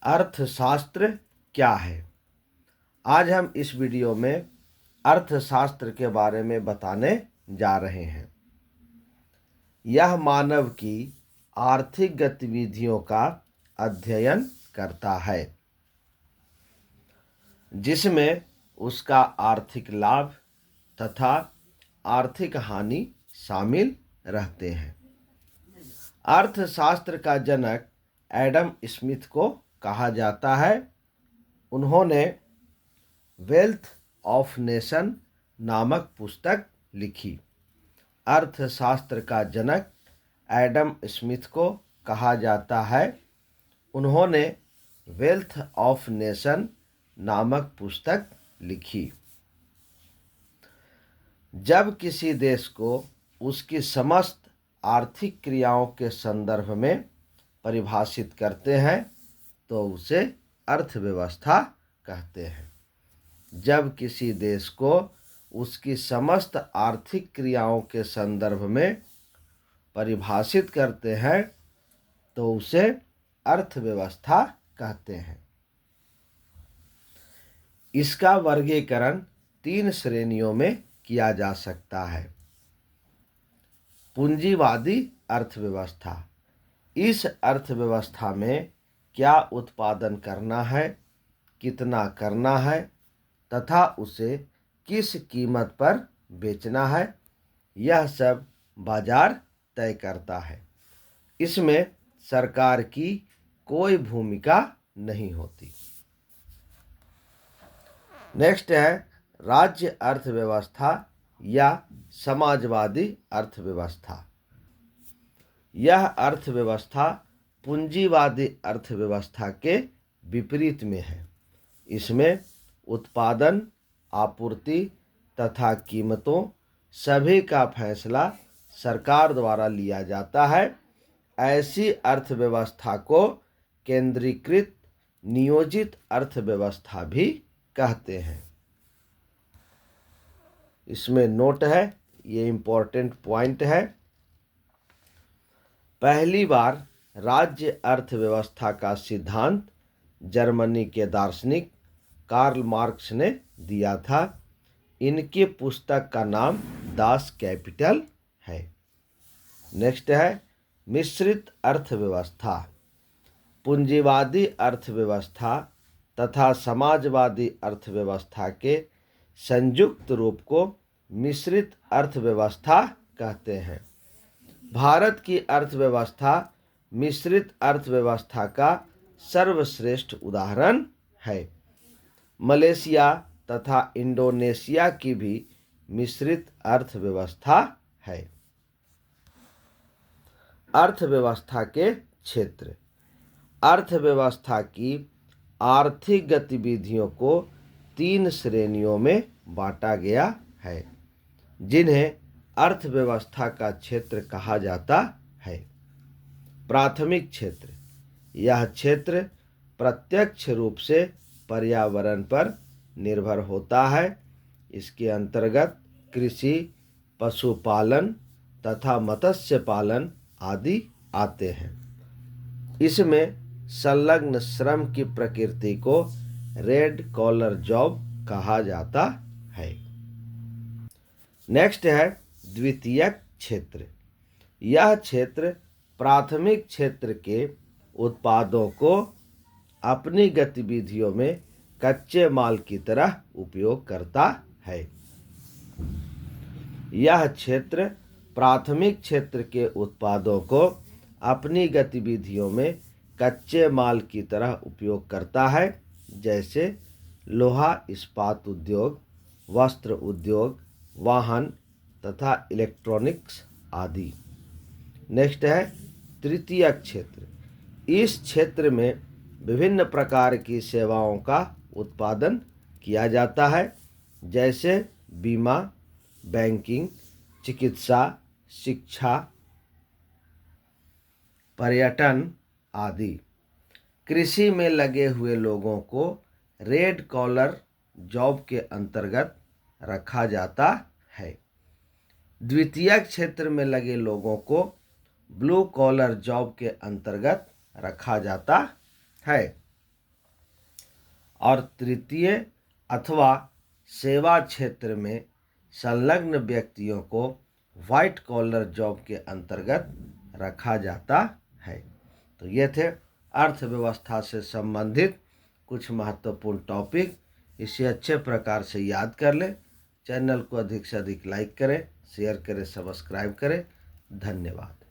अर्थशास्त्र क्या है। आज हम इस वीडियो में अर्थशास्त्र के बारे में बताने जा रहे हैं। यह मानव की आर्थिक गतिविधियों का अध्ययन करता है, जिसमें उसका आर्थिक लाभ तथा आर्थिक हानि शामिल रहते हैं। अर्थशास्त्र का जनक एडम स्मिथ को कहा जाता है। उन्होंने वेल्थ ऑफ नेशन नामक पुस्तक लिखी। अर्थशास्त्र का जनक एडम स्मिथ को कहा जाता है। उन्होंने वेल्थ ऑफ नेशन नामक पुस्तक लिखी। जब किसी देश को उसकी समस्त आर्थिक क्रियाओं के संदर्भ में परिभाषित करते हैं तो उसे अर्थव्यवस्था कहते हैं। जब किसी देश को उसकी समस्त आर्थिक क्रियाओं के संदर्भ में परिभाषित करते हैं तो उसे अर्थव्यवस्था कहते हैं। इसका वर्गीकरण 3 श्रेणियों में किया जा सकता है। पूंजीवादी अर्थव्यवस्था। इस अर्थव्यवस्था में क्या उत्पादन करना है, कितना करना है तथा उसे किस कीमत पर बेचना है, यह सब बाजार तय करता है। इसमें सरकार की कोई भूमिका नहीं होती। नेक्स्ट है राज्य अर्थव्यवस्था या समाजवादी अर्थव्यवस्था। यह अर्थव्यवस्था पूंजीवादी अर्थव्यवस्था के विपरीत में है। इसमें उत्पादन, आपूर्ति तथा कीमतों सभी का फैसला सरकार द्वारा लिया जाता है। ऐसी अर्थव्यवस्था को केंद्रीकृत नियोजित अर्थव्यवस्था भी कहते हैं। इसमें नोट है, ये इम्पोर्टेंट पॉइंट है। पहली बार राज्य अर्थव्यवस्था का सिद्धांत जर्मनी के दार्शनिक कार्ल मार्क्स ने दिया था। इनकी पुस्तक का नाम दास कैपिटल है। नेक्स्ट है मिश्रित अर्थव्यवस्था। पूंजीवादी अर्थव्यवस्था तथा समाजवादी अर्थव्यवस्था के संयुक्त रूप को मिश्रित अर्थव्यवस्था कहते हैं। भारत की अर्थव्यवस्था मिश्रित अर्थव्यवस्था का सर्वश्रेष्ठ उदाहरण है। मलेशिया तथा इंडोनेशिया की भी मिश्रित अर्थव्यवस्था है। अर्थव्यवस्था के क्षेत्र। अर्थव्यवस्था की आर्थिक गतिविधियों को 3 श्रेणियों में बांटा गया है, जिन्हें अर्थव्यवस्था का क्षेत्र कहा जाता है। प्राथमिक क्षेत्र। यह क्षेत्र प्रत्यक्ष रूप से पर्यावरण पर निर्भर होता है। इसके अंतर्गत कृषि, पशुपालन तथा मत्स्य पालन आदि आते हैं। इसमें संलग्न श्रम की प्रकृति को रेड कॉलर जॉब कहा जाता है। नेक्स्ट है द्वितीयक क्षेत्र। यह क्षेत्र प्राथमिक क्षेत्र के उत्पादों को अपनी गतिविधियों में कच्चे माल की तरह उपयोग करता है। यह क्षेत्र प्राथमिक क्षेत्र के उत्पादों को अपनी गतिविधियों में कच्चे माल की तरह उपयोग करता है, जैसे लोहा इस्पात उद्योग, वस्त्र उद्योग, वाहन तथा इलेक्ट्रॉनिक्स आदि। नेक्स्ट है तृतीयक क्षेत्र। इस क्षेत्र में विभिन्न प्रकार की सेवाओं का उत्पादन किया जाता है, जैसे बीमा, बैंकिंग, चिकित्सा, शिक्षा, पर्यटन आदि। कृषि में लगे हुए लोगों को रेड कॉलर जॉब के अंतर्गत रखा जाता है। द्वितीयक क्षेत्र में लगे लोगों को ब्लू कॉलर जॉब के अंतर्गत रखा जाता है। और तृतीय अथवा सेवा क्षेत्र में संलग्न व्यक्तियों को वाइट कॉलर जॉब के अंतर्गत रखा जाता है। तो ये थे अर्थव्यवस्था से संबंधित कुछ महत्वपूर्ण टॉपिक। इसे अच्छे प्रकार से याद कर लें। चैनल को अधिक से अधिक लाइक करें, शेयर करें, सब्सक्राइब करें। धन्यवाद।